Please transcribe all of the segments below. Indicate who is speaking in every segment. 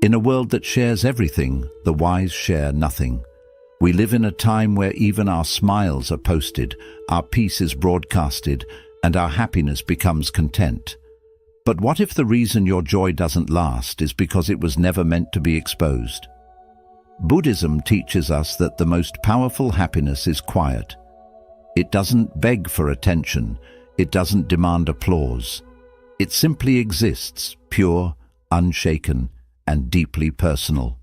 Speaker 1: In a world that shares everything, the wise share nothing. We live in a time where even our smiles are posted, our peace is broadcasted, and our happiness becomes content. But what if the reason your joy doesn't last is because it was never meant to be exposed? Buddhism teaches us that the most powerful happiness is quiet. It doesn't beg for attention, it doesn't demand applause. It simply exists, pure, unshaken, and deeply personal.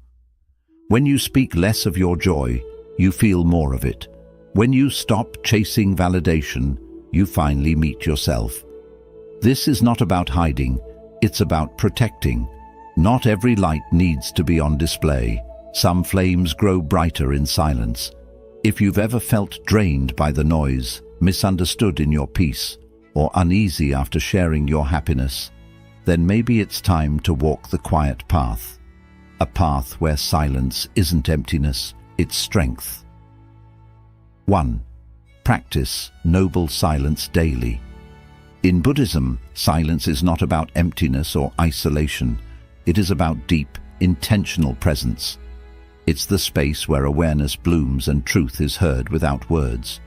Speaker 1: When you speak less of your joy, you feel more of it. When you stop chasing validation, you finally meet yourself. This is not about hiding, it's about protecting. Not every light needs to be on display. Some flames grow brighter in silence. If you've ever felt drained by the noise, misunderstood in your peace, or uneasy after sharing your happiness, then maybe it's time to walk the quiet path. A path where silence isn't emptiness, it's strength. 1. Practice noble silence daily. In Buddhism, silence is not about emptiness or isolation. It is about deep, intentional presence. It's the space where awareness blooms and truth is heard without words.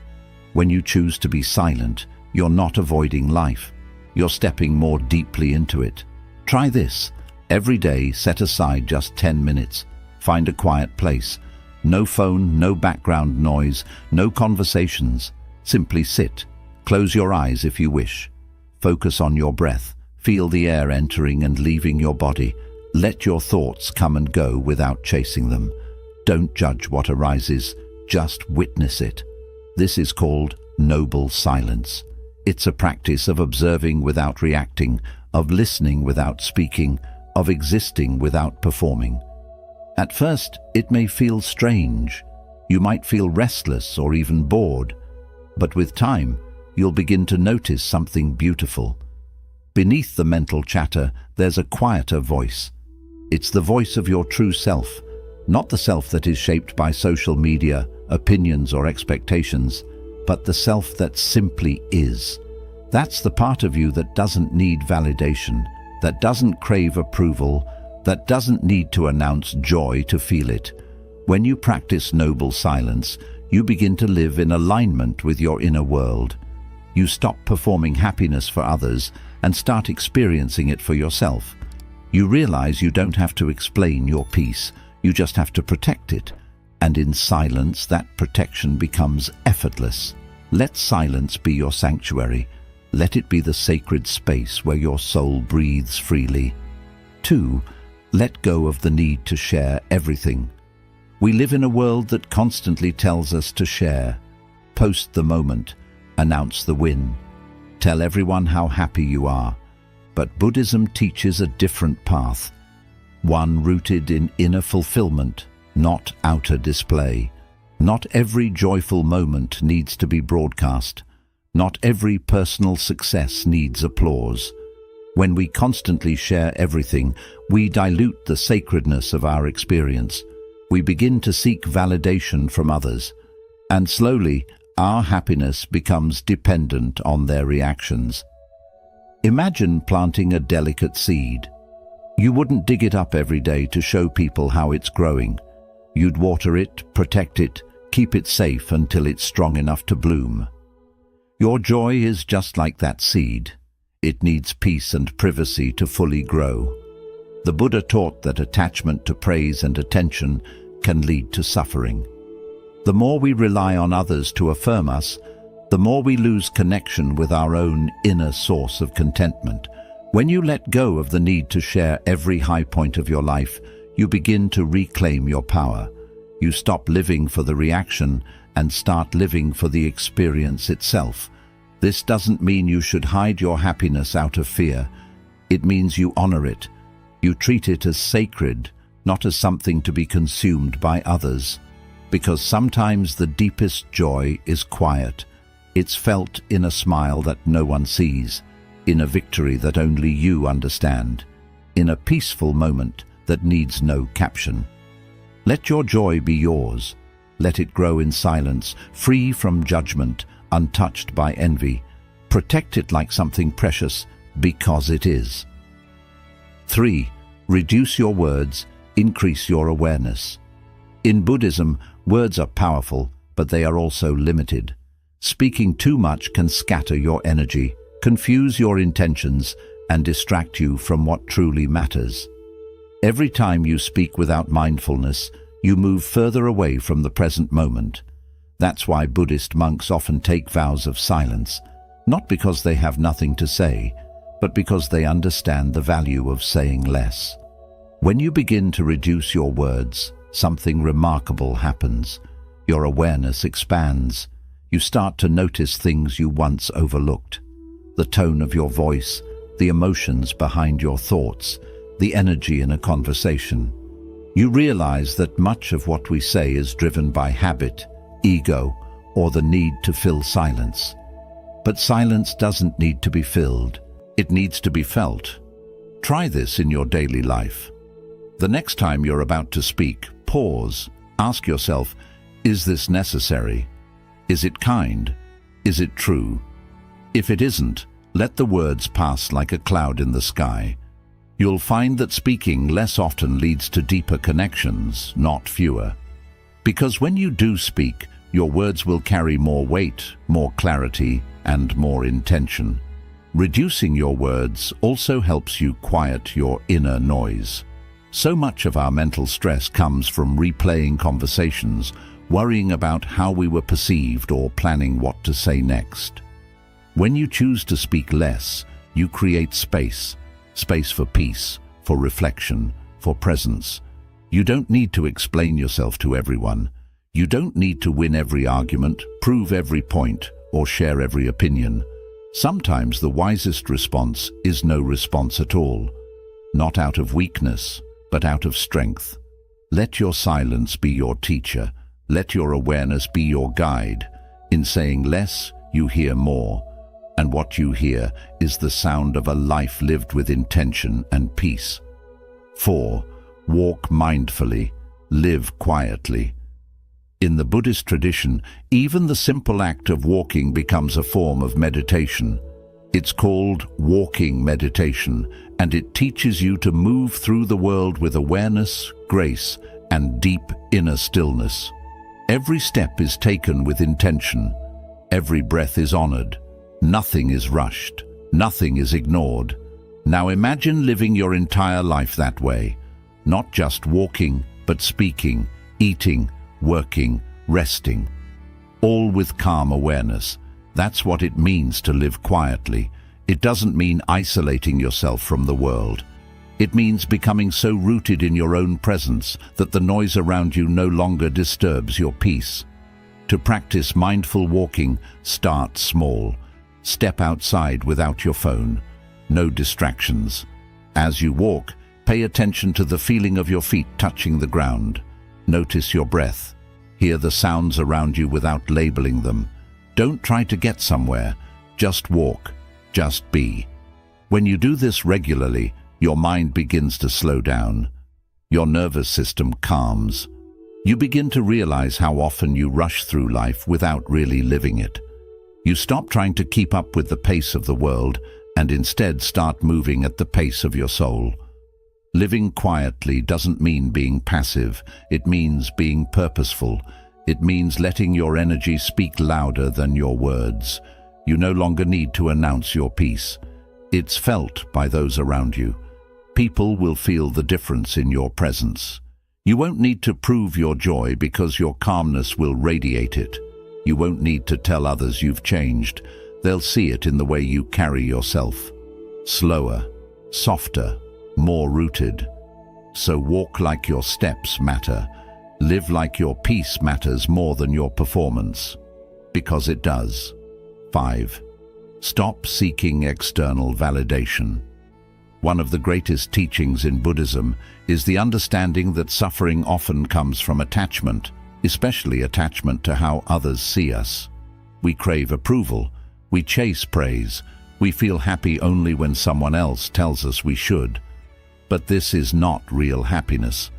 Speaker 1: When you choose to be silent, you're not avoiding life. You're stepping more deeply into it. Try this. Every day, set aside just 10 minutes. Find a quiet place. No phone, no background noise, no conversations. Simply sit. Close your eyes if you wish. Focus on your breath. Feel the air entering and leaving your body. Let your thoughts come and go without chasing them. Don't judge what arises, just witness it. This is called noble silence. It's a practice of observing without reacting, of listening without speaking, of existing without performing. At first, it may feel strange. You might feel restless or even bored. But with time, you'll begin to notice something beautiful. Beneath the mental chatter, there's a quieter voice. It's the voice of your true self, not the self that is shaped by social media, opinions, or expectations, but the self that simply is. That's the part of you that doesn't need validation, that doesn't crave approval, that doesn't need to announce joy to feel it. When you practice noble silence, you begin to live in alignment with your inner world. You stop performing happiness for others and start experiencing it for yourself. You realize you don't have to explain your peace, you just have to protect it. And in silence, that protection becomes effortless. Let silence be your sanctuary. Let it be the sacred space where your soul breathes freely. 2. Let go of the need to share everything. We live in a world that constantly tells us to share. Post the moment, announce the win, tell everyone how happy you are. But Buddhism teaches a different path, one rooted in inner fulfillment, not outer display. Not every joyful moment needs to be broadcast. Not every personal success needs applause. When we constantly share everything, we dilute the sacredness of our experience. We begin to seek validation from others, and slowly our happiness becomes dependent on their reactions. Imagine planting a delicate seed. You wouldn't dig it up every day to show people how it's growing. You'd water it, protect it, keep it safe until it's strong enough to bloom. Your joy is just like that seed. It needs peace and privacy to fully grow. The Buddha taught that attachment to praise and attention can lead to suffering. The more we rely on others to affirm us, the more we lose connection with our own inner source of contentment. When you let go of the need to share every high point of your life, you begin to reclaim your power. You stop living for the reaction and start living for the experience itself. This doesn't mean you should hide your happiness out of fear. It means you honor it. You treat it as sacred, not as something to be consumed by others. Because sometimes the deepest joy is quiet. It's felt in a smile that no one sees, in a victory that only you understand, in a peaceful moment that needs no caption. Let your joy be yours. Let it grow in silence, free from judgment, untouched by envy. Protect it like something precious, because it is. 3. Reduce your words, increase your awareness. In Buddhism, words are powerful, but they are also limited. Speaking too much can scatter your energy, confuse your intentions, and distract you from what truly matters. Every time you speak without mindfulness, you move further away from the present moment. That's why Buddhist monks often take vows of silence, not because they have nothing to say, but because they understand the value of saying less. When you begin to reduce your words, something remarkable happens. Your awareness expands. You start to notice things you once overlooked. The tone of your voice, the emotions behind your thoughts, the energy in a conversation. You realize that much of what we say is driven by habit, ego, or the need to fill silence. But silence doesn't need to be filled. It needs to be felt. Try this in your daily life. The next time you're about to speak, pause. Ask yourself, is this necessary? Is it kind? Is it true? If it isn't, let the words pass like a cloud in the sky. You'll find that speaking less often leads to deeper connections, not fewer. Because when you do speak, your words will carry more weight, more clarity, and more intention. Reducing your words also helps you quiet your inner noise. So much of our mental stress comes from replaying conversations, worrying about how we were perceived or planning what to say next. When you choose to speak less, you create space for peace, for reflection, for presence. You don't need to explain yourself to everyone. You don't need to win every argument, prove every point, or share every opinion. Sometimes the wisest response is no response at all. Not out of weakness, but out of strength. Let your silence be your teacher. Let your awareness be your guide. In saying less, you hear more. And what you hear is the sound of a life lived with intention and peace. 4. Walk mindfully. Live quietly. In the Buddhist tradition, even the simple act of walking becomes a form of meditation. It's called walking meditation, and it teaches you to move through the world with awareness, grace, and deep inner stillness. Every step is taken with intention. Every breath is honored. Nothing is rushed. Nothing is ignored. Now imagine living your entire life that way. Not just walking, but speaking, eating, working, resting. All with calm awareness. That's what it means to live quietly. It doesn't mean isolating yourself from the world. It means becoming so rooted in your own presence that the noise around you no longer disturbs your peace. To practice mindful walking, start small. Step outside without your phone. No distractions. As you walk, pay attention to the feeling of your feet touching the ground. Notice your breath. Hear the sounds around you without labeling them. Don't try to get somewhere. Just walk. Just be. When you do this regularly, your mind begins to slow down. Your nervous system calms. You begin to realize how often you rush through life without really living it. You stop trying to keep up with the pace of the world and instead start moving at the pace of your soul. Living quietly doesn't mean being passive. It means being purposeful. It means letting your energy speak louder than your words. You no longer need to announce your peace. It's felt by those around you. People will feel the difference in your presence. You won't need to prove your joy because your calmness will radiate it. You won't need to tell others you've changed. They'll see it in the way you carry yourself. Slower, softer, more rooted. So walk like your steps matter. Live like your peace matters more than your performance. Because it does. 5. Stop seeking external validation. One of the greatest teachings in Buddhism is the understanding that suffering often comes from attachment, especially attachment to how others see us. We crave approval. We chase praise. We feel happy only when someone else tells us we should. But this is not real happiness.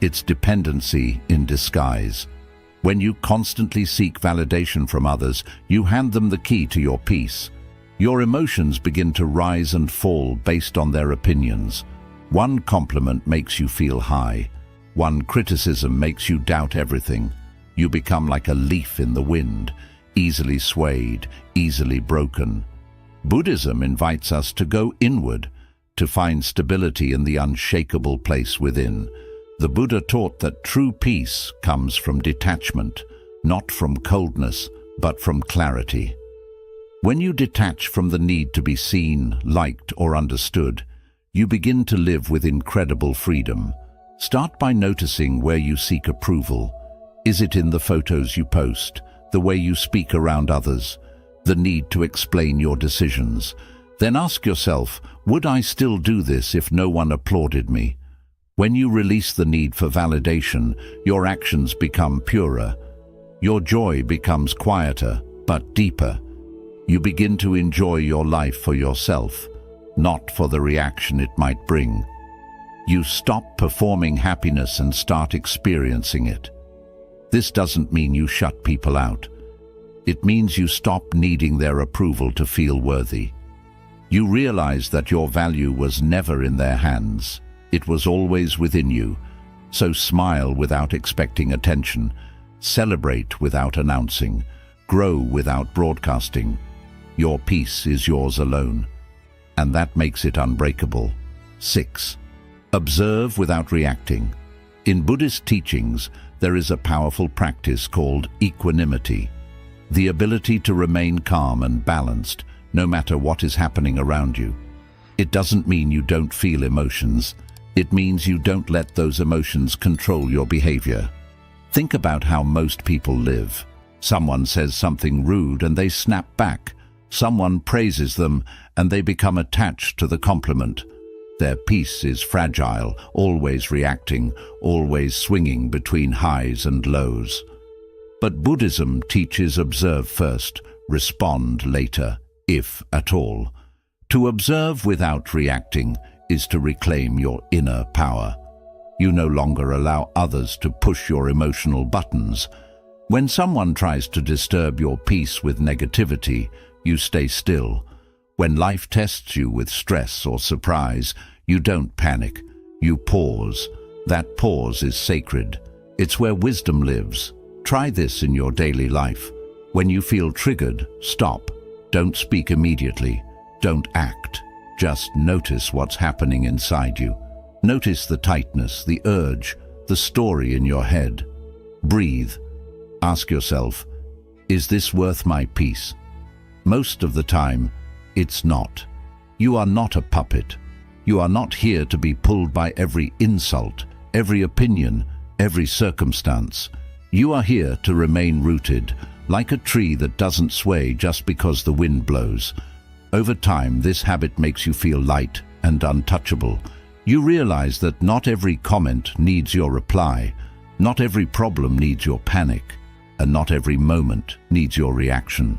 Speaker 1: It's dependency in disguise. When you constantly seek validation from others, you hand them the key to your peace. Your emotions begin to rise and fall based on their opinions. One compliment makes you feel high. One criticism makes you doubt everything. You become like a leaf in the wind, easily swayed, easily broken. Buddhism invites us to go inward, to find stability in the unshakable place within. The Buddha taught that true peace comes from detachment, not from coldness, but from clarity. When you detach from the need to be seen, liked, or understood, you begin to live with incredible freedom. Start by noticing where you seek approval. Is it in the photos you post, the way you speak around others, the need to explain your decisions? Then ask yourself, would I still do this if no one applauded me? When you release the need for validation, your actions become purer. Your joy becomes quieter, but deeper. You begin to enjoy your life for yourself, not for the reaction it might bring. You stop performing happiness and start experiencing it. This doesn't mean you shut people out. It means you stop needing their approval to feel worthy. You realize that your value was never in their hands. It was always within you. So smile without expecting attention. Celebrate without announcing. Grow without broadcasting. Your peace is yours alone, and that makes it unbreakable. 6. Observe without reacting. In Buddhist teachings, there is a powerful practice called equanimity, the ability to remain calm and balanced no matter what is happening around you. It doesn't mean you don't feel emotions. It means you don't let those emotions control your behavior. Think about how most people live. Someone says something rude and they snap back. Someone praises them and they become attached to the compliment. Their peace is fragile, always reacting, always swinging between highs and lows. But Buddhism teaches observe first, respond later, if at all. To observe without reacting is to reclaim your inner power. You no longer allow others to push your emotional buttons. When someone tries to disturb your peace with negativity, you stay still. When life tests you with stress or surprise, you don't panic. You pause. That pause is sacred. It's where wisdom lives. Try this in your daily life. When you feel triggered, stop. Don't speak immediately. Don't act. Just notice what's happening inside you. Notice the tightness, the urge, the story in your head. Breathe. Ask yourself, is this worth my peace? Most of the time, it's not. You are not a puppet. You are not here to be pulled by every insult, every opinion, every circumstance. You are here to remain rooted, like a tree that doesn't sway just because the wind blows. Over time, this habit makes you feel light and untouchable. You realize that not every comment needs your reply, not every problem needs your panic, and not every moment needs your reaction.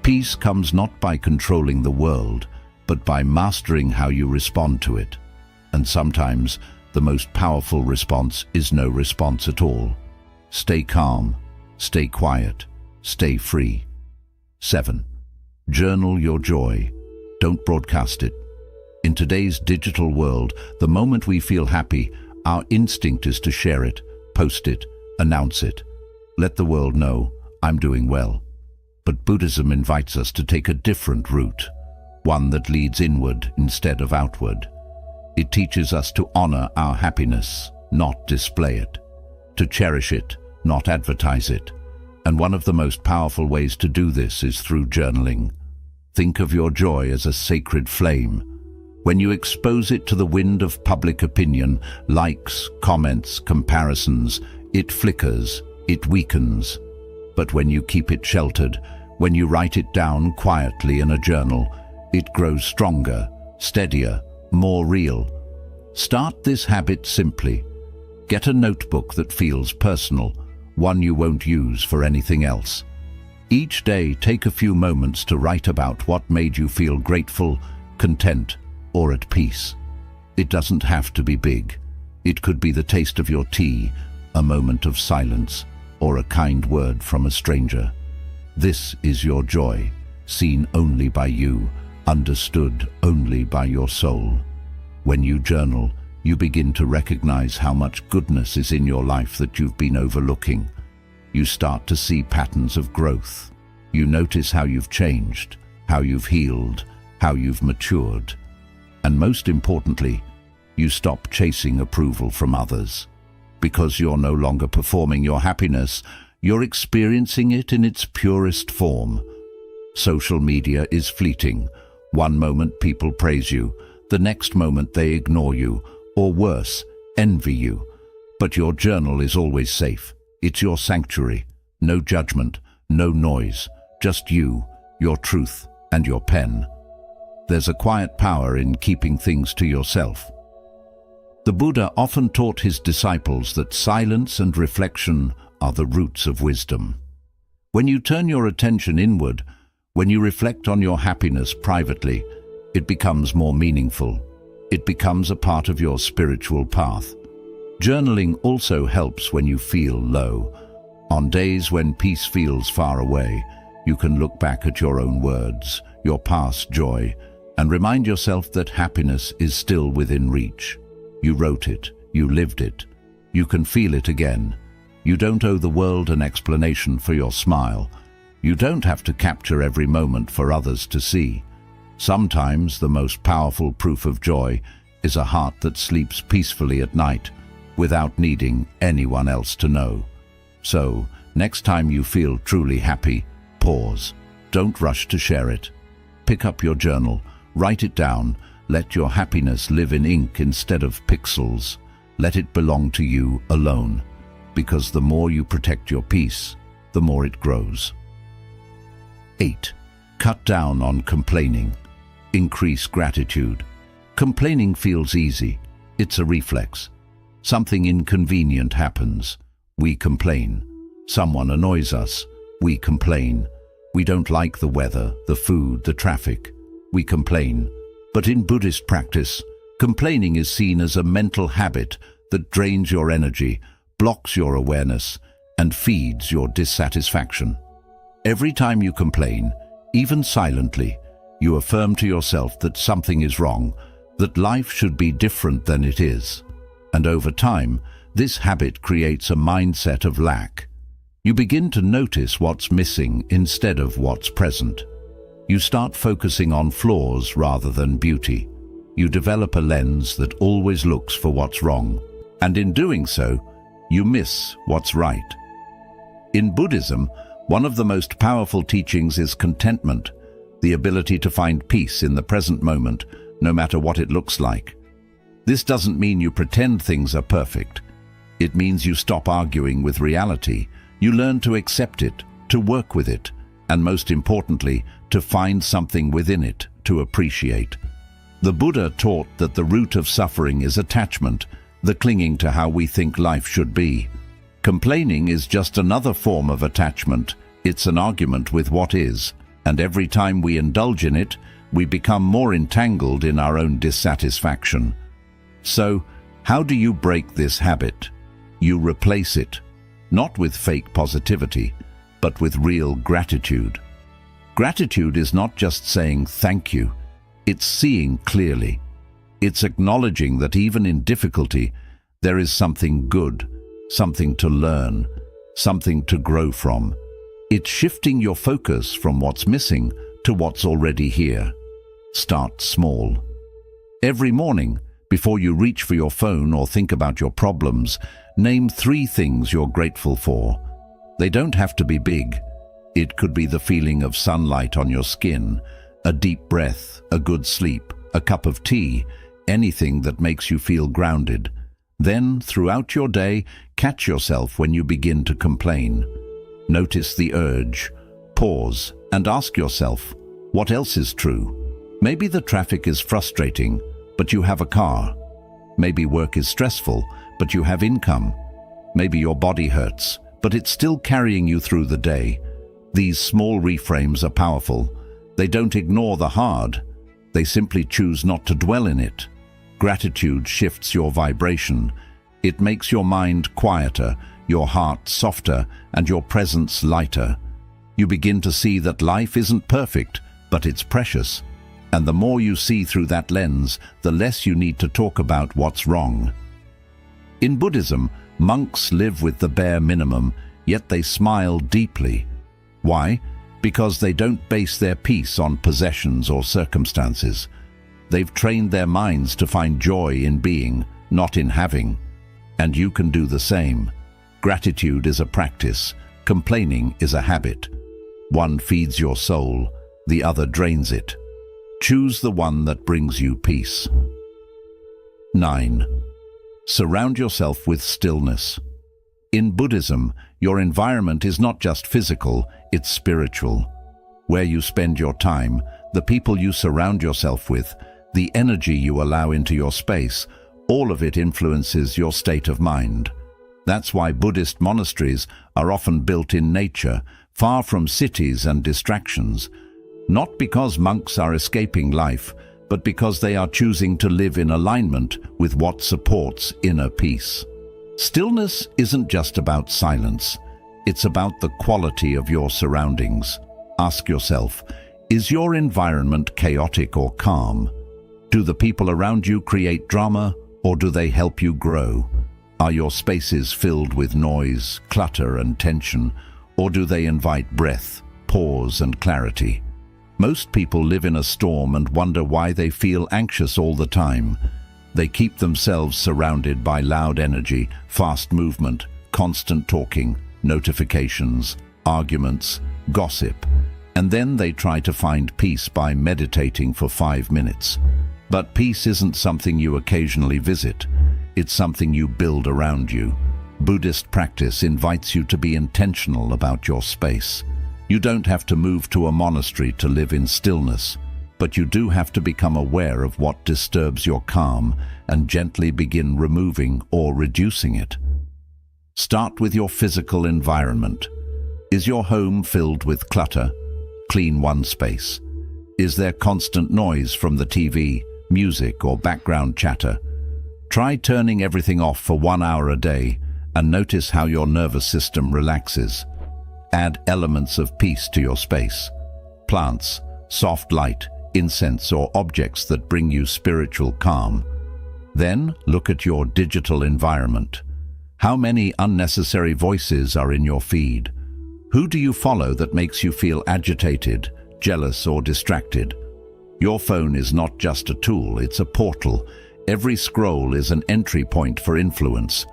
Speaker 1: Peace comes not by controlling the world, but by mastering how you respond to it. And sometimes, the most powerful response is no response at all. Stay calm, stay quiet, stay free. 7. Journal your joy. Don't broadcast it. In today's digital world, the moment we feel happy, our instinct is to share it, post it, announce it. Let the world know, I'm doing well. But Buddhism invites us to take a different route, one that leads inward instead of outward. It teaches us to honor our happiness, not display it, to cherish it, not advertise it. And one of the most powerful ways to do this is through journaling. Think of your joy as a sacred flame. When you expose it to the wind of public opinion, likes, comments, comparisons, it flickers, it weakens. But when you keep it sheltered, when you write it down quietly in a journal, it grows stronger, steadier, more real. Start this habit simply. Get a notebook that feels personal, one you won't use for anything else. Each day, take a few moments to write about what made you feel grateful, content, or at peace. It doesn't have to be big. It could be the taste of your tea, a moment of silence, or a kind word from a stranger. This is your joy, seen only by you, understood only by your soul. When you journal, you begin to recognize how much goodness is in your life that you've been overlooking. You start to see patterns of growth. You notice how you've changed, how you've healed, how you've matured. And most importantly, you stop chasing approval from others. Because you're no longer performing your happiness, you're experiencing it in its purest form. Social media is fleeting. One moment people praise you, the next moment they ignore you, or worse, envy you. But your journal is always safe. It's your sanctuary. No judgment, no noise, just you, your truth, and your pen. There's a quiet power in keeping things to yourself. The Buddha often taught his disciples that silence and reflection are the roots of wisdom. When you turn your attention inward, when you reflect on your happiness privately, it becomes more meaningful. It becomes a part of your spiritual path. Journaling also helps when you feel low. On days when peace feels far away, you can look back at your own words, your past joy, and remind yourself that happiness is still within reach. You wrote it, you lived it. You can feel it again. You don't owe the world an explanation for your smile. You don't have to capture every moment for others to see. Sometimes the most powerful proof of joy is a heart that sleeps peacefully at night without needing anyone else to know. So, next time you feel truly happy, pause. Don't rush to share it. Pick up your journal, write it down, let your happiness live in ink instead of pixels. Let it belong to you alone, because the more you protect your peace, the more it grows. 8. Cut down on complaining. Increase gratitude. Complaining feels easy. It's a reflex. Something inconvenient happens. We complain. Someone annoys us. We complain. We don't like the weather, the food, the traffic. We complain. But in Buddhist practice, complaining is seen as a mental habit that drains your energy, blocks your awareness, and feeds your dissatisfaction. Every time you complain, even silently, you affirm to yourself that something is wrong, that life should be different than it is. And over time, this habit creates a mindset of lack. You begin to notice what's missing instead of what's present. You start focusing on flaws rather than beauty. You develop a lens that always looks for what's wrong, and in doing so, you miss what's right. In Buddhism, one of the most powerful teachings is contentment, the ability to find peace in the present moment, no matter what it looks like. This doesn't mean you pretend things are perfect. It means you stop arguing with reality. You learn to accept it, to work with it, and most importantly, to find something within it to appreciate. The Buddha taught that the root of suffering is attachment, the clinging to how we think life should be. Complaining is just another form of attachment. It's an argument with what is, and every time we indulge in it, we become more entangled in our own dissatisfaction. So, how do you break this habit? You replace it, not with fake positivity, but with real gratitude. Gratitude is not just saying thank you, it's seeing clearly. It's acknowledging that even in difficulty, there is something good, something to learn, something to grow from. It's shifting your focus from what's missing to what's already here. Start small. Every morning, before you reach for your phone or think about your problems, name 3 things you're grateful for. They don't have to be big. It could be the feeling of sunlight on your skin, a deep breath, a good sleep, a cup of tea, anything that makes you feel grounded. Then, throughout your day, catch yourself when you begin to complain. Notice the urge, pause, and ask yourself, what else is true? Maybe the traffic is frustrating, but you have a car. Maybe work is stressful, but you have income. Maybe your body hurts, but it's still carrying you through the day. These small reframes are powerful. They don't ignore the hard. They simply choose not to dwell in it. Gratitude shifts your vibration. It makes your mind quieter, your heart softer, and your presence lighter. You begin to see that life isn't perfect, but it's precious. And the more you see through that lens, the less you need to talk about what's wrong. In Buddhism, monks live with the bare minimum, yet they smile deeply. Why? Because they don't base their peace on possessions or circumstances. They've trained their minds to find joy in being, not in having. And you can do the same. Gratitude is a practice. Complaining is a habit. One feeds your soul, the other drains it. Choose the one that brings you peace. 9. Surround yourself with stillness. In Buddhism, your environment is not just physical, it's spiritual. Where you spend your time, the people you surround yourself with, the energy you allow into your space, all of it influences your state of mind. That's why Buddhist monasteries are often built in nature, far from cities and distractions. Not because monks are escaping life, but because they are choosing to live in alignment with what supports inner peace. Stillness isn't just about silence. It's about the quality of your surroundings. Ask yourself, is your environment chaotic or calm? Do the people around you create drama, or do they help you grow? Are your spaces filled with noise, clutter, and tension, or do they invite breath, pause, and clarity? Most people live in a storm and wonder why they feel anxious all the time. They keep themselves surrounded by loud energy, fast movement, constant talking, notifications, arguments, gossip, and then they try to find peace by meditating for 5 minutes. But peace isn't something you occasionally visit. It's something you build around you. Buddhist practice invites you to be intentional about your space. You don't have to move to a monastery to live in stillness, but you do have to become aware of what disturbs your calm and gently begin removing or reducing it. Start with your physical environment. Is your home filled with clutter? Clean one space. Is there constant noise from the TV, music, or background chatter? Try turning everything off for 1 hour a day and notice how your nervous system relaxes. Add elements of peace to your space. Plants, soft light, incense, or objects that bring you spiritual calm. Then look at your digital environment. How many unnecessary voices are in your feed? Who do you follow that makes you feel agitated, jealous, or distracted? Your phone is not just a tool, it's a portal. Every scroll is an entry point for influence.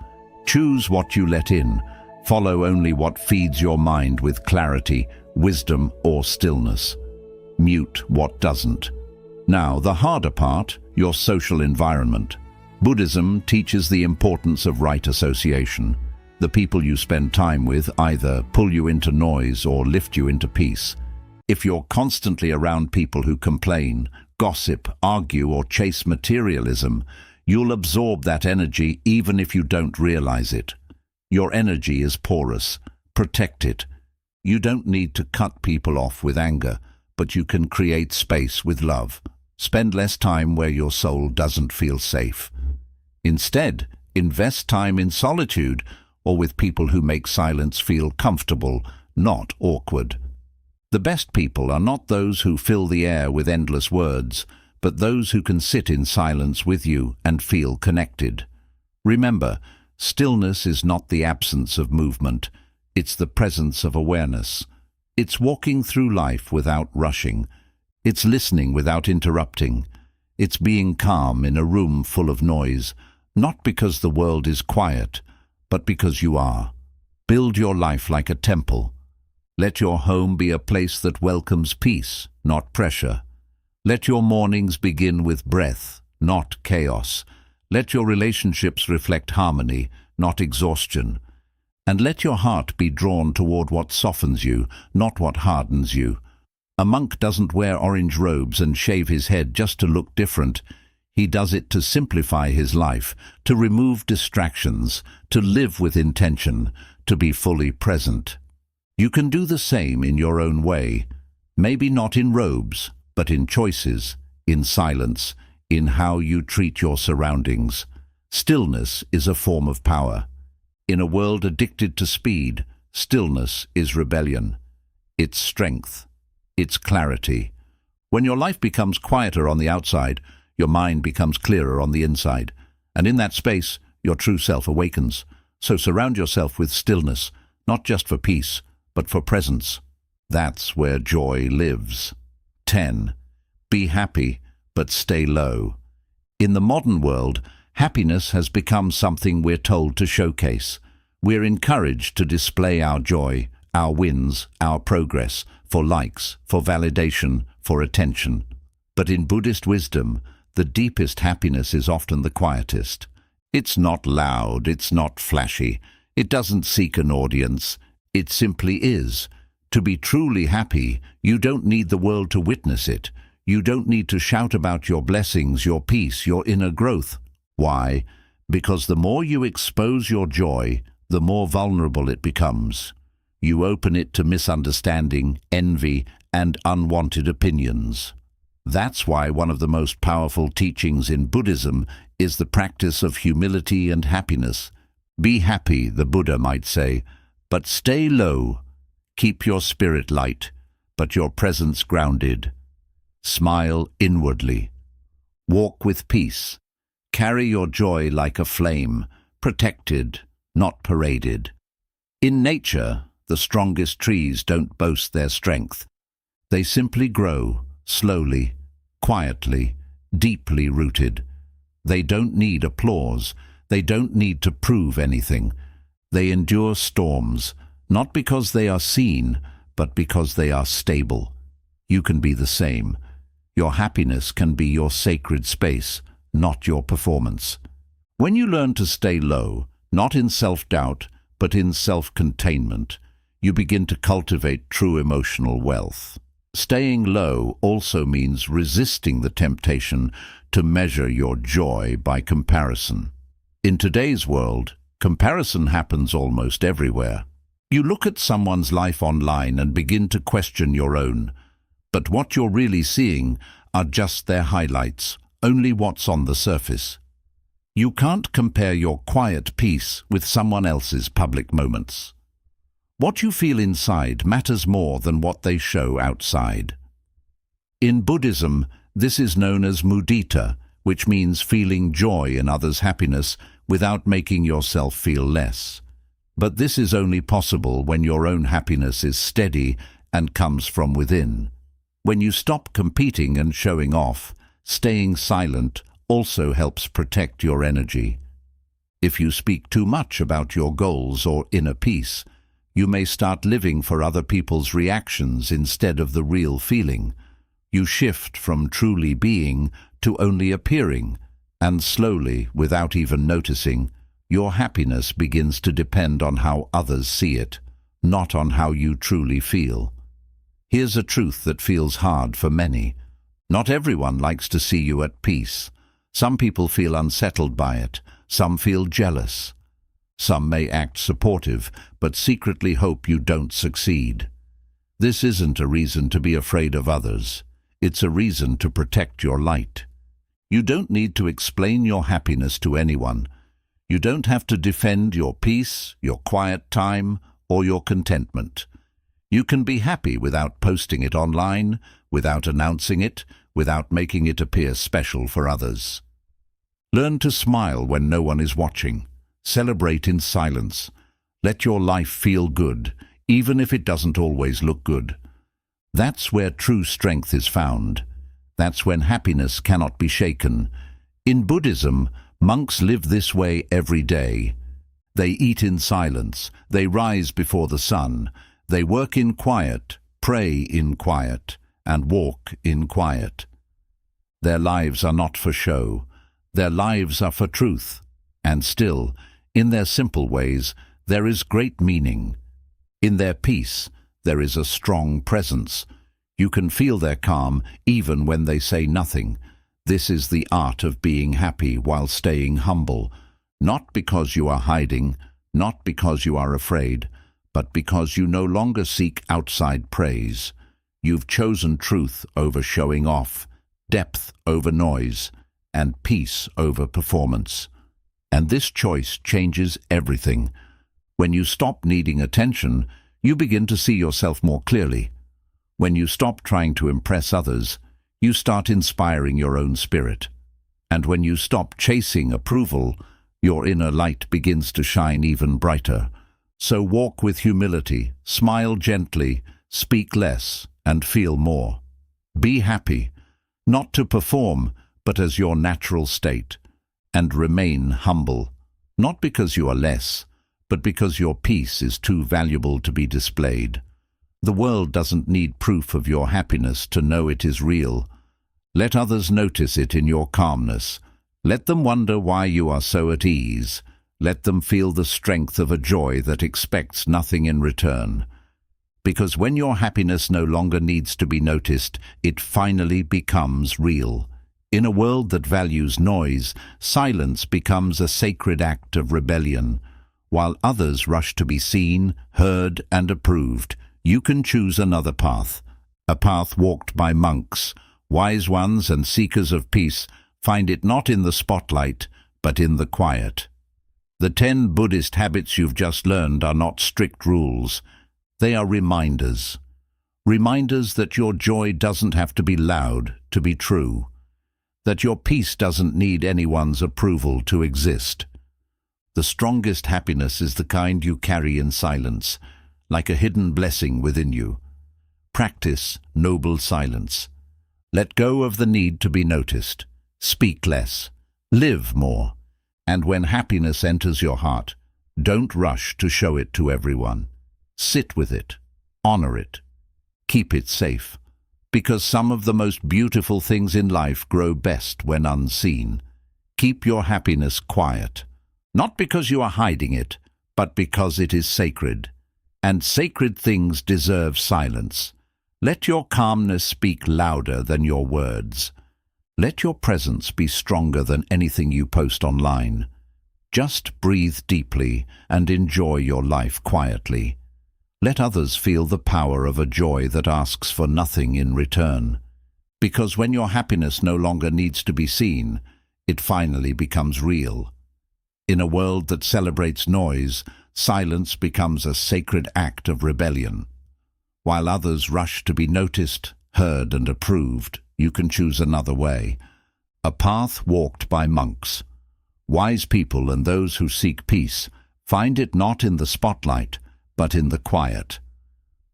Speaker 1: Choose what you let in. Follow only what feeds your mind with clarity, wisdom, or stillness. Mute what doesn't. Now, the harder part, your social environment. Buddhism teaches the importance of right association. The people you spend time with either pull you into noise or lift you into peace. If you're constantly around people who complain, gossip, argue, or chase materialism, you'll absorb that energy even if you don't realize it. Your energy is porous. Protect it. You don't need to cut people off with anger, but you can create space with love. Spend less time where your soul doesn't feel safe. Instead, invest time in solitude or with people who make silence feel comfortable, not awkward. The best people are not those who fill the air with endless words, but those who can sit in silence with you and feel connected. Remember, stillness is not the absence of movement, it's the presence of awareness. It's walking through life without rushing. It's listening without interrupting. It's being calm in a room full of noise, not because the world is quiet, but because you are. Build your life like a temple. Let your home be a place that welcomes peace, not pressure. Let your mornings begin with breath, not chaos. Let your relationships reflect harmony, not exhaustion. And let your heart be drawn toward what softens you, not what hardens you. A monk doesn't wear orange robes and shave his head just to look different. He does it to simplify his life, to remove distractions, to live with intention, to be fully present. You can do the same in your own way, maybe not in robes, but in choices, in silence, in how you treat your surroundings. Stillness is a form of power. In a world addicted to speed, stillness is rebellion. It's strength. It's clarity. When your life becomes quieter on the outside, your mind becomes clearer on the inside. And in that space, your true self awakens. So surround yourself with stillness, not just for peace, but for presence. That's where joy lives. 10. Be happy, but stay low. In the modern world, happiness has become something we're told to showcase. We're encouraged to display our joy, our wins, our progress, for likes, for validation, for attention. But in Buddhist wisdom, the deepest happiness is often the quietest. It's not loud, it's not flashy, it doesn't seek an audience, it simply is. To be truly happy, you don't need the world to witness it. You don't need to shout about your blessings, your peace, your inner growth. Why? Because the more you expose your joy, the more vulnerable it becomes. You open it to misunderstanding, envy, and unwanted opinions. That's why one of the most powerful teachings in Buddhism is the practice of humility and happiness. Be happy, the Buddha might say, but stay low. Keep your spirit light, but your presence grounded. Smile inwardly. Walk with peace. Carry your joy like a flame, protected, not paraded. In nature, the strongest trees don't boast their strength. They simply grow, slowly, quietly, deeply rooted. They don't need applause. They don't need to prove anything. They endure storms, not because they are seen, but because they are stable. You can be the same. Your happiness can be your sacred space, not your performance. When you learn to stay low, not in self-doubt, but in self-containment, you begin to cultivate true emotional wealth. Staying low also means resisting the temptation to measure your joy by comparison. In today's world, comparison happens almost everywhere. You look at someone's life online and begin to question your own. But what you're really seeing are just their highlights, only what's on the surface. You can't compare your quiet peace with someone else's public moments. What you feel inside matters more than what they show outside. In Buddhism, this is known as mudita, which means feeling joy in others' happiness without making yourself feel less. But this is only possible when your own happiness is steady and comes from within. When you stop competing and showing off, staying silent also helps protect your energy. If you speak too much about your goals or inner peace, you may start living for other people's reactions instead of the real feeling. You shift from truly being to only appearing, and slowly, without even noticing, your happiness begins to depend on how others see it, not on how you truly feel. Here's a truth that feels hard for many. Not everyone likes to see you at peace. Some people feel unsettled by it. Some feel jealous. Some may act supportive, but secretly hope you don't succeed. This isn't a reason to be afraid of others. It's a reason to protect your light. You don't need to explain your happiness to anyone. You don't have to defend your peace, your quiet time, or your contentment. You can be happy without posting it online, without announcing it, without making it appear special for others. Learn to smile when no one is watching. Celebrate in silence. Let your life feel good, even if it doesn't always look good. That's where true strength is found. That's when happiness cannot be shaken. In Buddhism, monks live this way every day. They eat in silence. They rise before the sun. They work in quiet, pray in quiet, and walk in quiet. Their lives are not for show. Their lives are for truth. And still, in their simple ways, there is great meaning. In their peace, there is a strong presence. You can feel their calm even when they say nothing. This is the art of being happy while staying humble, not because you are hiding, not because you are afraid, but because you no longer seek outside praise. You've chosen truth over showing off, depth over noise, and peace over performance. And this choice changes everything. When you stop needing attention, you begin to see yourself more clearly. When you stop trying to impress others, you start inspiring your own spirit. And when you stop chasing approval, your inner light begins to shine even brighter. So walk with humility, smile gently, speak less, and feel more. Be happy, not to perform, but as your natural state. And remain humble, not because you are less, but because your peace is too valuable to be displayed. The world doesn't need proof of your happiness to know it is real. Let others notice it in your calmness. Let them wonder why you are so at ease. Let them feel the strength of a joy that expects nothing in return. Because when your happiness no longer needs to be noticed, it finally becomes real. In a world that values noise, silence becomes a sacred act of rebellion. While others rush to be seen, heard, and approved, you can choose another path. A path walked by monks. Wise ones and seekers of peace find it not in the spotlight, but in the quiet. The 10 Buddhist habits you've just learned are not strict rules. They are reminders. Reminders that your joy doesn't have to be loud to be true. That your peace doesn't need anyone's approval to exist. The strongest happiness is the kind you carry in silence, like a hidden blessing within you. Practice noble silence. Let go of the need to be noticed. Speak less. Live more. And when happiness enters your heart, don't rush to show it to everyone. Sit with it. Honor it. Keep it safe. Because some of the most beautiful things in life grow best when unseen. Keep your happiness quiet. Not because you are hiding it, but because it is sacred. And sacred things deserve silence. Let your calmness speak louder than your words. Let your presence be stronger than anything you post online. Just breathe deeply and enjoy your life quietly. Let others feel the power of a joy that asks for nothing in return. Because when your happiness no longer needs to be seen, it finally becomes real. In a world that celebrates noise, silence becomes a sacred act of rebellion. While others rush to be noticed, heard, and approved, you can choose another way. A path walked by monks. Wise people and those who seek peace find it not in the spotlight, but in the quiet.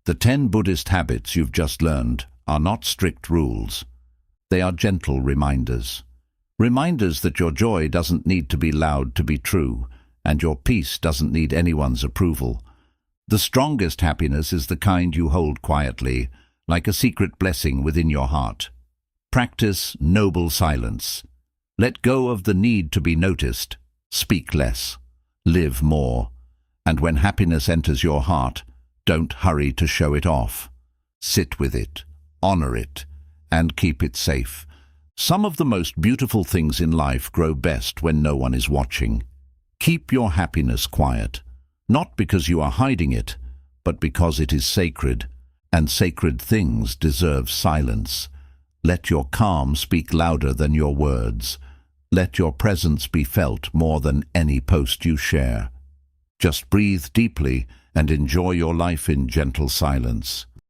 Speaker 1: The 10 Buddhist habits you've just learned are not strict rules. They are gentle reminders. Reminders that your joy doesn't need to be loud to be true, and your peace doesn't need anyone's approval. The strongest happiness is the kind you hold quietly, like a secret blessing within your heart. Practice noble silence. Let go of the need to be noticed. Speak less. Live more. And when happiness enters your heart, don't hurry to show it off. Sit with it, honor it, and keep it safe. Some of the most beautiful things in life grow best when no one is watching. Keep your happiness quiet, not because you are hiding it, but because it is sacred, and sacred things deserve silence. Let your calm speak louder than your words. Let your presence be felt more than any post you share. Just breathe deeply and enjoy your life in gentle silence.